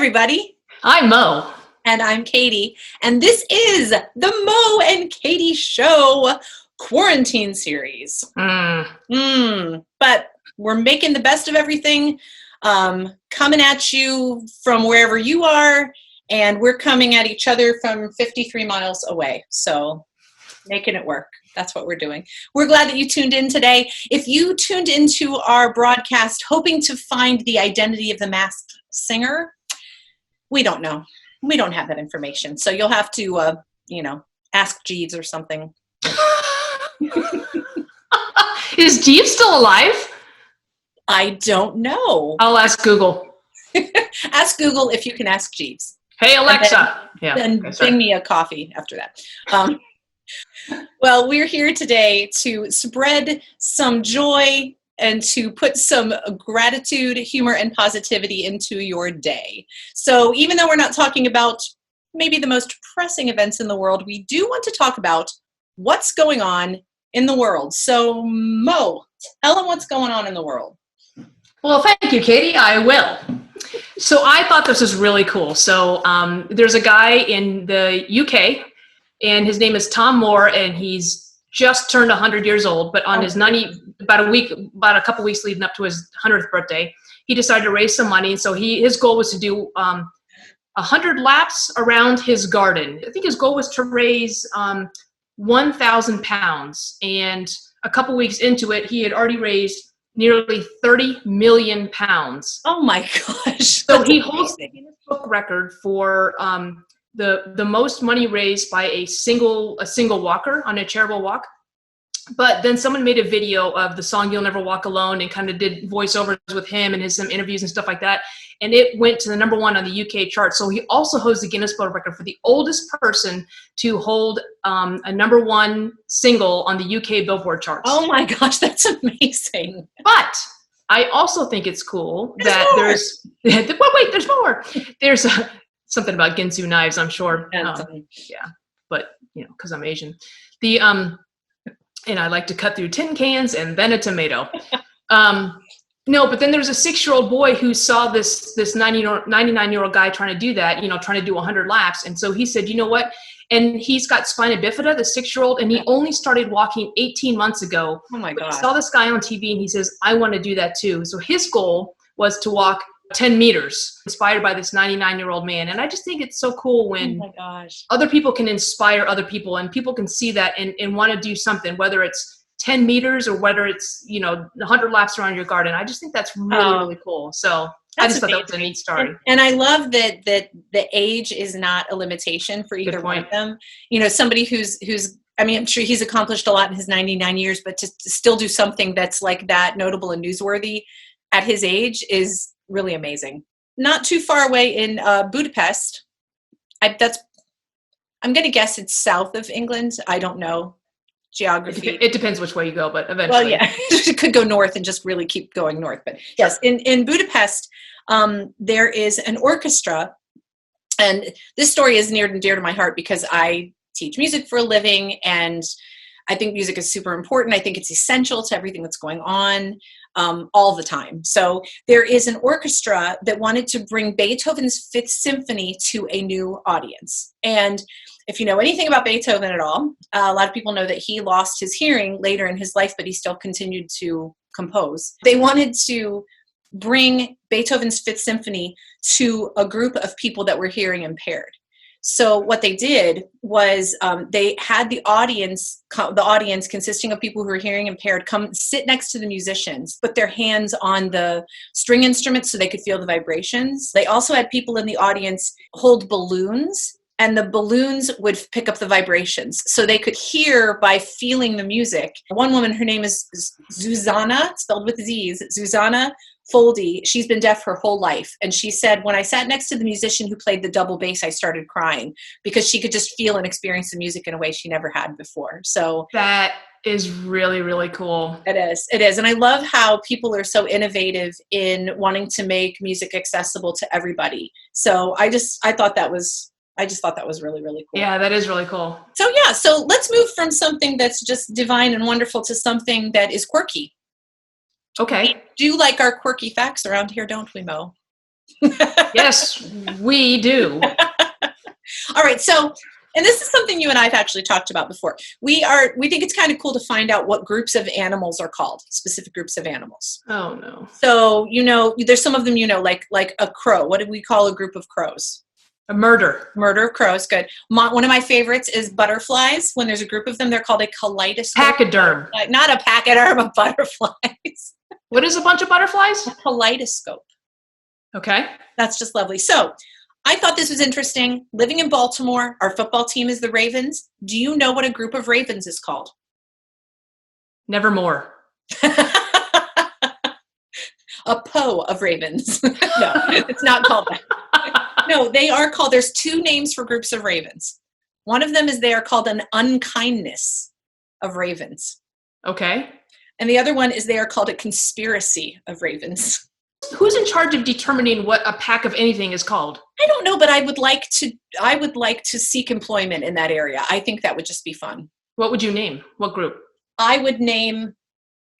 everybody. I'm Mo. And I'm Katy. And this is the Mo and Katy Show quarantine series. But we're making the best of everything, coming at you from wherever you are, and we're coming at each other from 53 miles away. So making it work. That's what we're doing. We're glad that you tuned in today. If you tuned into our broadcast hoping to find the identity of the masked singer, we don't know. We don't have that information. So you'll have to, ask Jeeves or something. Is Jeeves still alive? I don't know. I'll ask Google. Ask Google if you can ask Jeeves. Hey, Alexa. Then bring me a coffee after that. Well, we're here today to spread some joy and to put some gratitude, humor, and positivity into your day. So even though we're not talking about maybe the most pressing events in the world, we do want to talk about what's going on in the world. So Mo, tell them what's going on in the world. Well, thank you, Katy. I will. So I thought this was really cool. So there's a guy in the UK, and his name is Tom Moore, and he's just turned 100 years old, but on his about a couple weeks leading up to his 100th birthday, he decided to raise some money. And so his goal was to do 100 laps around his garden. I think his goal was to raise 1,000 pounds. And a couple weeks into it, he had already raised nearly 30 million pounds. Oh my gosh. So he holds the Guinness Book record for the most money raised by a single walker on a charitable walk. But then someone made a video of the song You'll Never Walk Alone and kind of did voiceovers with him and some interviews and stuff like that. And it went to the #1 on the UK chart. So he also holds the Guinness Book record for the oldest person to hold a #1 single on the UK Billboard charts. Oh my gosh, that's amazing. But I also think it's cool there's more. There's something about Ginsu knives, I'm sure. But because I'm Asian, and I like to cut through tin cans and then a tomato. No, but then there's a 6-year-old boy who saw this 99-year-old guy trying to do that, trying to do 100 laps. And so he said, you know what? And he's got spina bifida, the 6-year-old, and he only started walking 18 months ago. Oh my God. He saw this guy on TV and he says, I want to do that too. So his goal was to walk 10 meters, inspired by this 99-year-old man. And I just think it's so cool when other people can inspire other people and people can see that and want to do something, whether it's 10 meters or whether it's, 100 laps around your garden. I just think that's really cool. So I just thought that was a neat story. And I love that the age is not a limitation for either one of them. Somebody who's I'm sure he's accomplished a lot in his 99 years, but to still do something that's like that notable and newsworthy at his age is really amazing. Not too far away in Budapest. I'm going to guess it's south of England. I don't know geography. It depends which way you go, but eventually. Well, yeah, it could go north and just really keep going north. But yes, in Budapest, there is an orchestra, and this story is near and dear to my heart because I teach music for a living, and I think music is super important. I think it's essential to everything that's going on all the time. So there is an orchestra that wanted to bring Beethoven's Fifth Symphony to a new audience. And if you know anything about Beethoven at all, a lot of people know that he lost his hearing later in his life, but he still continued to compose. They wanted to bring Beethoven's Fifth Symphony to a group of people that were hearing impaired. So what they did was they had the audience consisting of people who were hearing impaired come sit next to the musicians, put their hands on the string instruments so they could feel the vibrations. They also had people in the audience hold balloons, and the balloons would pick up the vibrations so they could hear by feeling the music. One woman, her name is Zuzana, spelled with Z's, Zuzana Foldy. She's been deaf her whole life. And she said, when I sat next to the musician who played the double bass, I started crying because she could just feel and experience the music in a way she never had before. So that is really, really cool. It is. And I love how people are so innovative in wanting to make music accessible to everybody. So I just thought that was really, really cool. Yeah, that is really cool. So let's move from something that's just divine and wonderful to something that is quirky. Okay. We do like our quirky facts around here, don't we, Mo? Yes, we do. All right. So, and this is something you and I have actually talked about before. We think it's kind of cool to find out what groups of animals are called, specific groups of animals. Oh no. So, there's some of them, like a crow. What do we call a group of crows? A murder. Murder of crows. Good. One of my favorites is butterflies. When there's a group of them, they're called a kaleidoscope. Pachyderm. Not a pachyderm of butterflies. What is a bunch of butterflies? A kaleidoscope. Okay. That's just lovely. So I thought this was interesting. Living in Baltimore, our football team is the Ravens. Do you know what a group of ravens is called? Nevermore. A Poe of ravens. No, it's not called that. No, they are called, there's two names for groups of ravens. One of them is they are called an unkindness of ravens. Okay. And the other one is they are called a conspiracy of ravens. Who's in charge of determining what a pack of anything is called? I don't know, but I would like to seek employment in that area. I think that would just be fun. What would you name? What group? I would name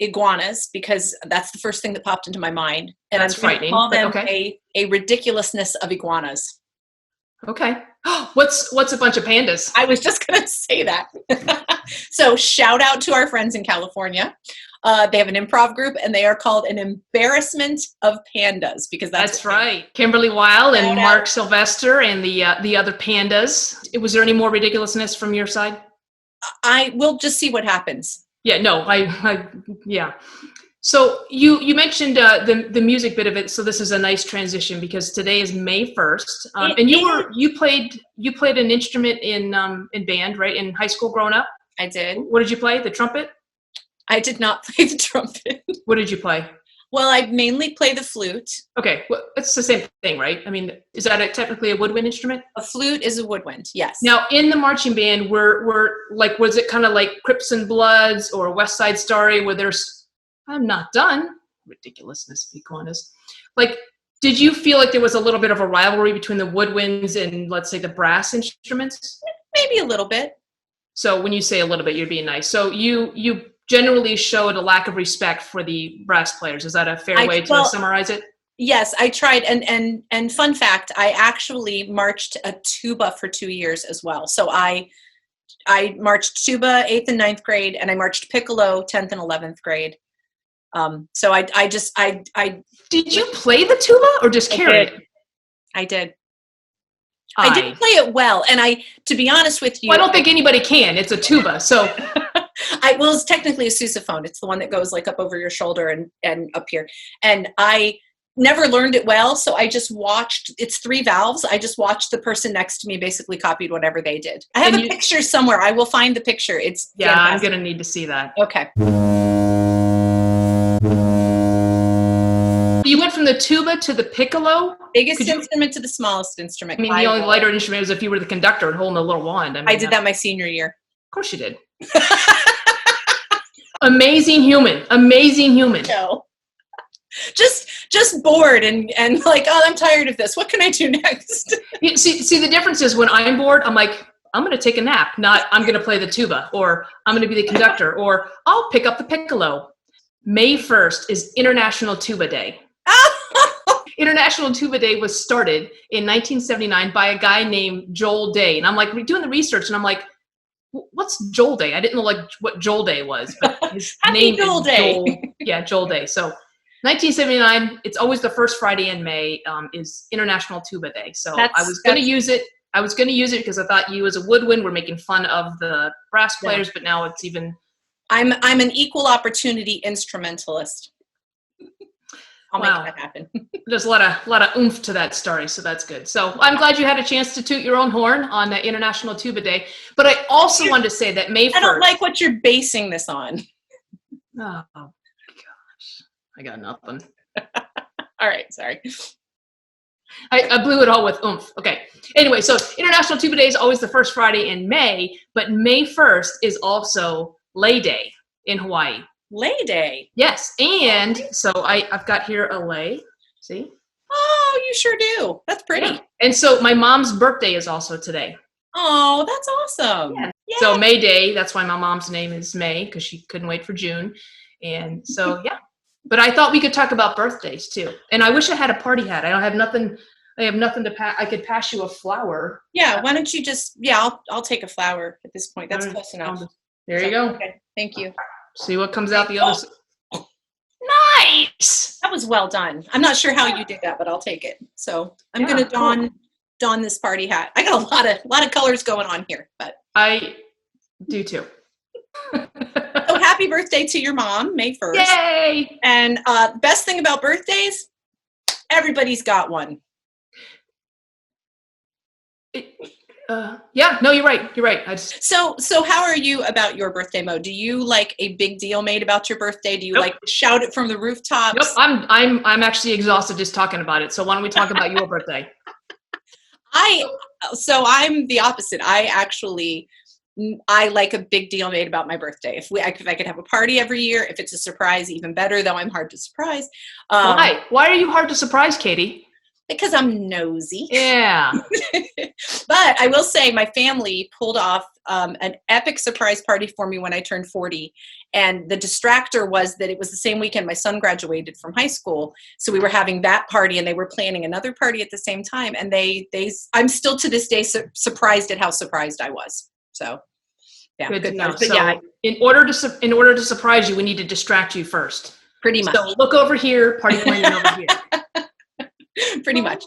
iguanas because that's the first thing that popped into my mind. And that's frightening. Call them okay. a ridiculousness of iguanas. Okay. What's a bunch of pandas? I was just going to say that. So shout out to our friends in California. They have an improv group and they are called an embarrassment of pandas because that's right. Kimberly Weil and Mark Sylvester and the other pandas. Was there any more ridiculousness from your side? I will just see what happens. Yeah, no, yeah. So you mentioned the music bit of it. So this is a nice transition because today is May 1st, and you played an instrument in band, right? In high school, growing up. I did. What did you play? The trumpet? I did not play the trumpet. What did you play? Well, I mainly play the flute. Okay, well, it's the same thing, right? I mean, is that technically a woodwind instrument? A flute is a woodwind, yes. Now, in the marching band, we're like, was it kind of like Crips and Bloods or West Side Story, where there's, I'm not done, ridiculousness, be honest. Like, did you feel like there was a little bit of a rivalry between the woodwinds and, let's say, the brass instruments? Maybe a little bit. So when you say a little bit, you're being nice. So you generally showed a lack of respect for the brass players. Is that a fair way to summarize it? Yes, I tried. And fun fact, I actually marched a tuba for 2 years as well. So I marched tuba 8th and 9th grade, and I marched piccolo 10th and 11th grade. So I did you play the tuba or just carry it? I did. I didn't play it well. And to be honest with you, well, I don't think anybody can. It's a tuba. So well, it's technically a sousaphone. It's the one that goes like up over your shoulder and up here. And I never learned it well. So I just watched, it's 3 valves. I just watched the person next to me basically copied whatever they did. I have a picture somewhere. I will find the picture. It's fantastic. I'm going to need to see that. Okay. You went from the tuba to the piccolo? Biggest instrument to the smallest instrument. I mean, the only lighter instrument was if you were the conductor and holding a little wand. I did that my senior year. Of course you did. Amazing human. No. Just bored and like, oh, I'm tired of this. What can I do next? See, the difference is when I'm bored, I'm like, I'm going to take a nap, not I'm going to play the tuba, or I'm going to be the conductor, or I'll pick up the piccolo. May 1st is International Tuba Day. International Tuba Day was started in 1979 by a guy named Joel Day. And I'm like, we're doing the research, and I'm like, what's Joel Day? I didn't know like what Joel Day was, but his name Joel is Day. Joel Day. So 1979, it's always the first Friday in May, is International Tuba Day. So I was going to use it. I was going to use it because I thought you as a woodwind were making fun of the brass players, but now it's even. I'm an equal opportunity instrumentalist. I'll make that happen. There's a lot of oomph to that story, so that's good. So I'm glad you had a chance to toot your own horn on International Tuba Day. But I also wanted to say that May 1st. I don't like what you're basing this on. Oh gosh, I got nothing. All right, sorry. I blew it all with oomph. Okay. Anyway, so International Tuba Day is always the first Friday in May, but May 1st is also Lei Day in Hawaii. Lei Day. Yes, and so I've got here a lei. See? Oh, you sure do. That's pretty. Yeah. And so my mom's birthday is also today. Oh, that's awesome. Yeah. So May Day, that's why my mom's name is May, because she couldn't wait for June. And so, yeah. But I thought we could talk about birthdays too. And I wish I had a party hat. I don't have nothing. I have nothing to pass. I could pass you a flower. Yeah. Why don't you just, I'll take a flower at this point. That's close enough. There you go. Okay. Thank you. See what comes out the other side. Nice. That was well done. I'm not sure how you did that, but I'll take it. So I'm going to don this party hat. I got a lot of colors going on here, but I do too. So happy birthday to your mom, May 1st. Yay! And best thing about birthdays, everybody's got one. Yeah, no, you're right. You're right. So how are you about your birthday mode? Do you like a big deal made about your birthday? Do you like shout it from the rooftops? Nope. I'm actually exhausted just talking about it. So why don't we talk about your birthday? I'm the opposite. I like a big deal made about my birthday. If I could have a party every year, if it's a surprise, even better, though I'm hard to surprise. Why? Why are you hard to surprise, Katy? Because I'm nosy. Yeah. But I will say my family pulled off an epic surprise party for me when I turned 40. And the distractor was that it was the same weekend my son graduated from high school. So we were having that party and they were planning another party at the same time. And I'm still to this day surprised at how surprised I was. So yeah. Good to know. But so yeah, in order to surprise you, we need to distract you first. Pretty much. So look over here, party planning over here. Pretty much.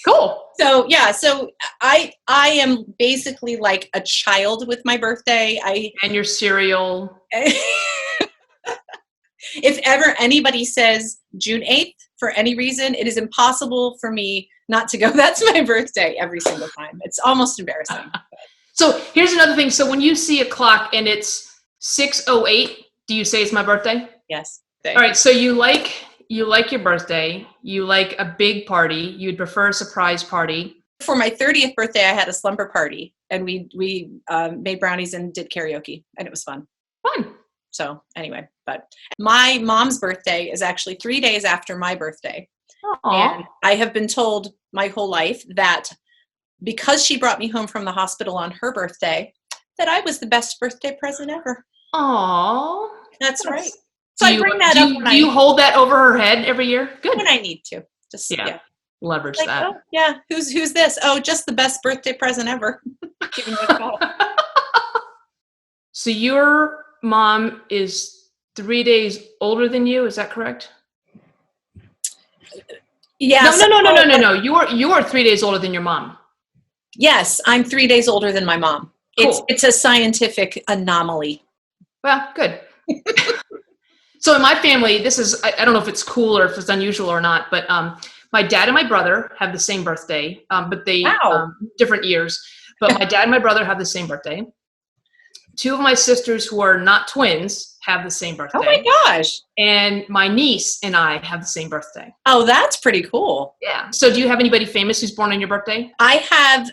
Cool. So yeah, so I am basically like a child with my birthday. And your cereal. If ever anybody says June 8th for any reason, it is impossible for me not to go, that's my birthday every single time. It's almost embarrassing. So here's another thing. So when you see a clock and it's 6:08, do you say it's my birthday? Yes. All right. So you like your birthday. You like a big party. You'd prefer a surprise party. For my 30th birthday, I had a slumber party, and we made brownies and did karaoke, and it was fun. Fun. So anyway, but my mom's birthday is actually 3 days after my birthday. Aww. And I have been told my whole life that because she brought me home from the hospital on her birthday, that I was the best birthday present ever. Aww. That's right. So I bring that up. Do you hold that over her head every year? Good. When I need to. Just leverage like, that. Oh, yeah. Who's this? Oh, just the best birthday present ever. Giving you a call. So your mom is 3 days older than you. Is that correct? Yes. No. You are 3 days older than your mom. Yes, I'm 3 days older than my mom. Cool. It's a scientific anomaly. Well, good. So in my family, this is, I don't know if it's cool or if it's unusual or not, but my dad and my brother have the same birthday, but they, different years, but my dad and my brother have the same birthday. Two of my sisters who are not twins have the same birthday. Oh my gosh. And my niece and I have the same birthday. Oh, that's pretty cool. Yeah. So do you have anybody famous who's born on your birthday? I have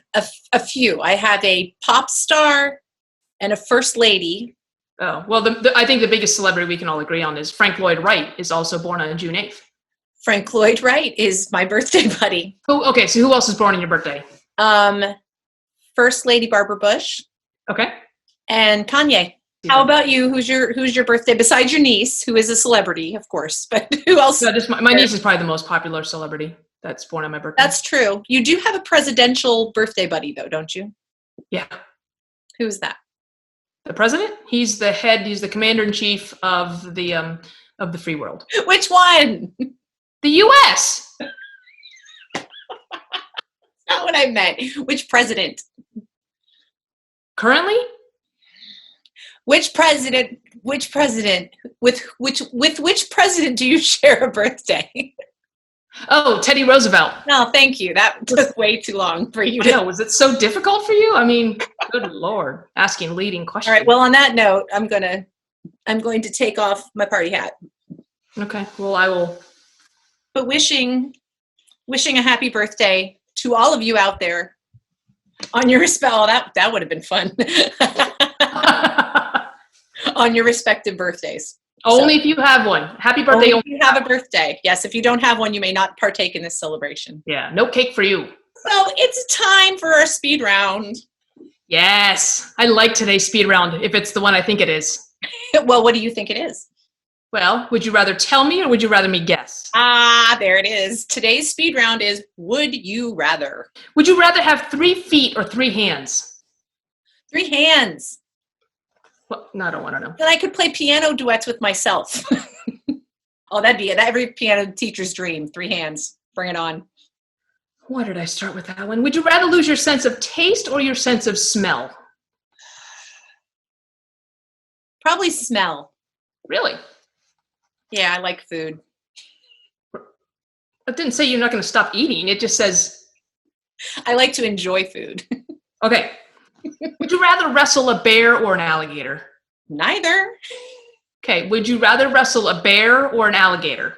a few. I have a pop star and a first lady. Oh, well, I think the biggest celebrity we can all agree on is Frank Lloyd Wright is also born on June 8th. Frank Lloyd Wright is my birthday buddy. Okay, so who else is born on your birthday? First Lady Barbara Bush. Okay. And Kanye. How about you? Who's your birthday besides your niece, who is a celebrity, of course? But who else? No, just my niece is probably the most popular celebrity that's born on my birthday. That's true. You do have a presidential birthday buddy, though, don't you? Yeah. Who's that? The president? He's the head. He's the commander-in-chief of the free world. Which one? The U.S. Not what I meant. Which president? Currently? Which president? With which president do you share a birthday? Oh, Teddy Roosevelt. No, thank you. That took way too long for you. I know. Was it so difficult for you? I mean, good Lord, asking leading questions. All right. Well, on that note, I'm going to take off my party hat. Okay. Well, I will. But wishing a happy birthday to all of you out there on your that would have been fun. On your respective birthdays. Only if you have one. Happy birthday. Only if you have a birthday. Yes, if you don't have one, you may not partake in this celebration. Yeah, no cake for you. So it's time for our speed round. Yes, I like today's speed round, if it's the one I think it is. Well, what do you think it is? Well, would you rather tell me or would you rather me guess? There it is. Today's speed round is would you rather? Would you rather have 3 feet or 3 hands? 3 hands. Well, no, I don't want to know. Then I could play piano duets with myself. Oh, that'd be it. Every piano teacher's dream. 3 hands. Bring it on. Why did I start with that one? Would you rather lose your sense of taste or your sense of smell? Probably smell. Really? Yeah, I like food. It didn't say you're not going to stop eating. It just says... I like to enjoy food. Okay. Would you rather wrestle a bear or an alligator? Neither. Okay. Would you rather wrestle a bear or an alligator?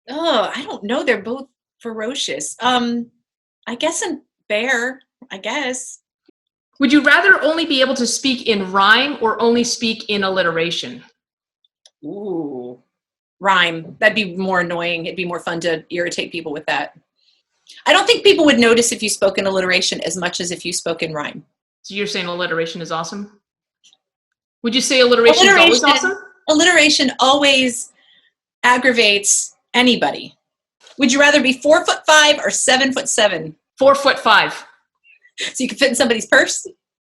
Oh, I don't know. They're both ferocious. I guess a bear, I guess. Would you rather only be able to speak in rhyme or only speak in alliteration? Ooh, rhyme. That'd be more annoying. It'd be more fun to irritate people with that. I don't think people would notice if you spoke in alliteration as much as if you spoke in rhyme. So you're saying alliteration is awesome? Would you say alliteration is always awesome? Alliteration always aggravates anybody. Would you rather be 4'5" or 7'7"? 4'5". So you can fit in somebody's purse?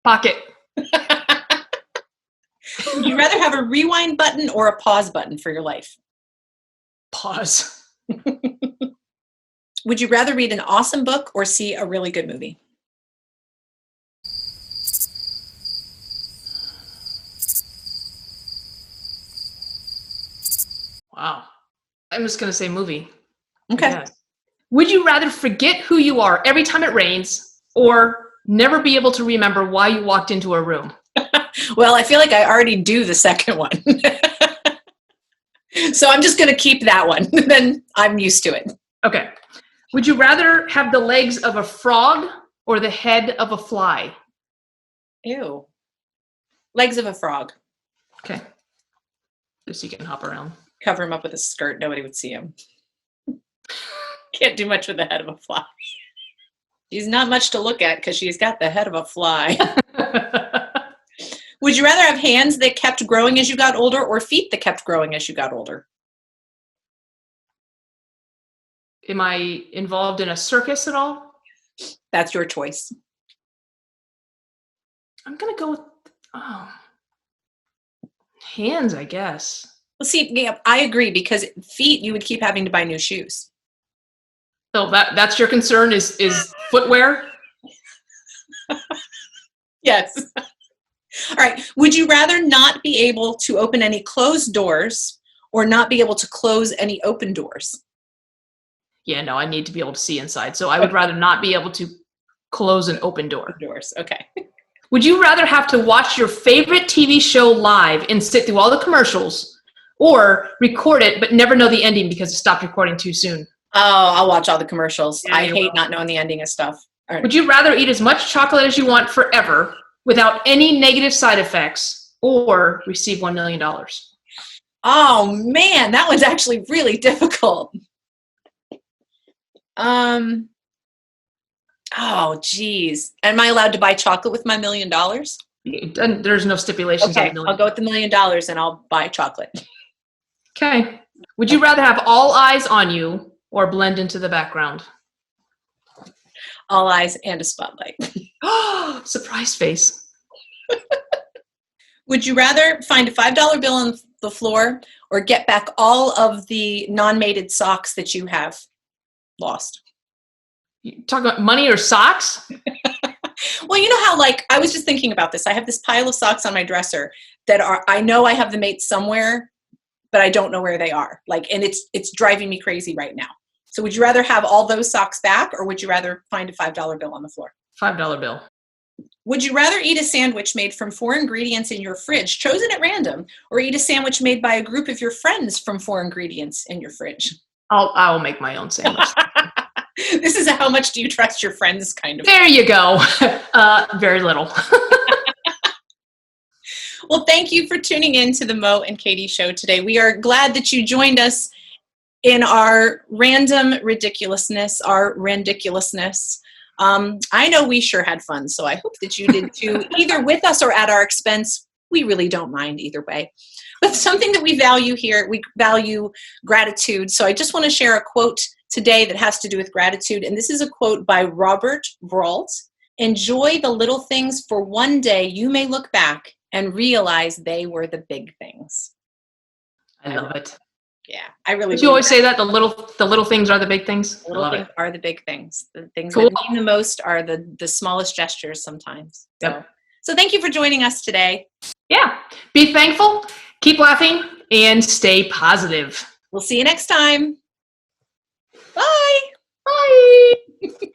Pocket. Would you rather have a rewind button or a pause button for your life? Pause. Would you rather read an awesome book or see a really good movie? Wow. I'm just going to say movie. Okay. Would you rather forget who you are every time it rains or never be able to remember why you walked into a room? Well, I feel like I already do the second one. So I'm just going to keep that one. Then I'm used to it. Okay. Would you rather have the legs of a frog or the head of a fly? Ew. Legs of a frog. Okay. Just so you can hop around. Cover him up with a skirt. Nobody would see him. Can't do much with the head of a fly. She's not much to look at because she's got the head of a fly. Would you rather have hands that kept growing as you got older or feet that kept growing as you got older? Am I involved in a circus at all? That's your choice. I'm going to go with hands, I guess. Well, see, yeah, I agree because feet, you would keep having to buy new shoes. So that's your concern is footwear? Yes. All right. Would you rather not be able to open any closed doors or not be able to close any open doors? Yeah, no, I need to be able to see inside. So I would rather not be able to close an open door. Doors. Okay. Would you rather have to watch your favorite TV show live and sit through all the commercials or record it but never know the ending because it stopped recording too soon? Oh, I'll watch all the commercials. Yeah, I hate not knowing the ending of stuff. All right. Would you rather eat as much chocolate as you want forever without any negative side effects or receive $1 million? Oh, man, that one's actually really difficult. Oh, geez. Am I allowed to buy chocolate with my $1 million? There's no stipulations on Okay, $1 million. I'll go with the $1 million and I'll buy chocolate. Okay. Would you rather have all eyes on you or blend into the background? All eyes and a spotlight. Surprise face. Would you rather find a $5 bill on the floor or get back all of the non-mated socks that you have lost? You talking about money or socks? Well, you know how, like, I was just thinking about this. I have this pile of socks on my dresser that I know I have them made somewhere, but I don't know where they are. Like, and it's driving me crazy right now. So would you rather have all those socks back or would you rather find a $5 bill on the floor? $5 bill. Would you rather eat a sandwich made from 4 ingredients in your fridge, chosen at random, or eat a sandwich made by a group of your friends from 4 ingredients in your fridge? I will make my own sandwich. This is a how much do you trust your friends kind of. There you go. Very little. Well, thank you for tuning in to the Mo and Katy show today. We are glad that you joined us in our random ridiculousness, our randiculousness. I know we sure had fun, so I hope that you did too, either with us or at our expense. we really don't mind either way. But something that we value here, we value gratitude. So I just want to share a quote today that has to do with gratitude. And this is a quote by Robert Brault. Enjoy the little things, for one day you may look back and realize they were the big things. I love it. Yeah, I really Did you always say that the little things are the big things? The little things are the big things. The things Cool. that mean the most are the smallest gestures sometimes. So thank you for joining us today. Yeah. Be thankful, keep laughing, and stay positive. We'll see you next time. Bye. Bye.